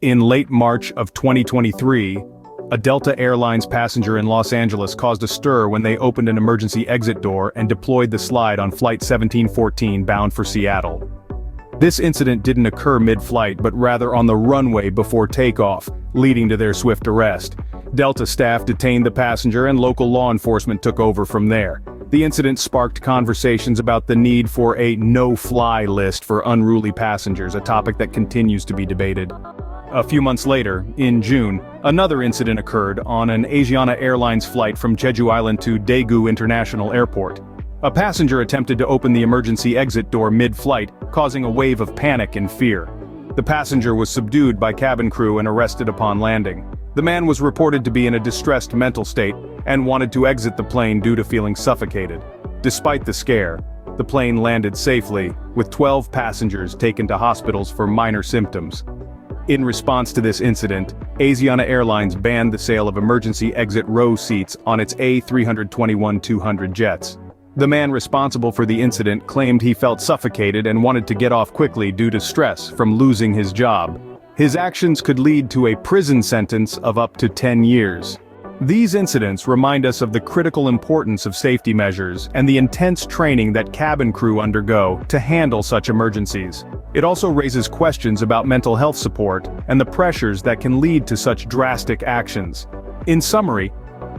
In late March of 2023, a Delta Airlines passenger in Los Angeles caused a stir when they opened an emergency exit door and deployed the slide on Flight 1714 bound for Seattle. This incident didn't occur mid-flight but rather on the runway before takeoff, leading to their swift arrest. Delta staff detained the passenger and local law enforcement took over from there. The incident sparked conversations about the need for a no-fly list for unruly passengers, a topic that continues to be debated. A few months later, in June, another incident occurred on an Asiana Airlines flight from Jeju Island to Daegu International Airport. A passenger attempted to open the emergency exit door mid-flight, causing a wave of panic and fear. The passenger was subdued by cabin crew and arrested upon landing. The man was reported to be in a distressed mental state and wanted to exit the plane due to feeling suffocated. Despite the scare, the plane landed safely, with 12 passengers taken to hospitals for minor symptoms. In response to this incident, Asiana Airlines banned the sale of emergency exit row seats on its A321-200 jets. The man responsible for the incident claimed he felt suffocated and wanted to get off quickly due to stress from losing his job. His actions could lead to a prison sentence of up to 10 years. These incidents remind us of the critical importance of safety measures and the intense training that cabin crew undergo to handle such emergencies. It also raises questions about mental health support and the pressures that can lead to such drastic actions. In summary,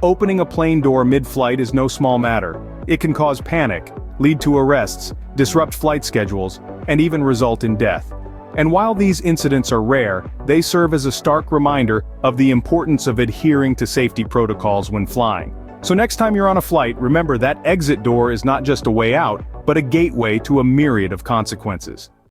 opening a plane door mid-flight is no small matter. It can cause panic, lead to arrests, disrupt flight schedules, and even result in death. And while these incidents are rare, they serve as a stark reminder of the importance of adhering to safety protocols when flying. So next time you're on a flight, remember that exit door is not just a way out, but a gateway to a myriad of consequences.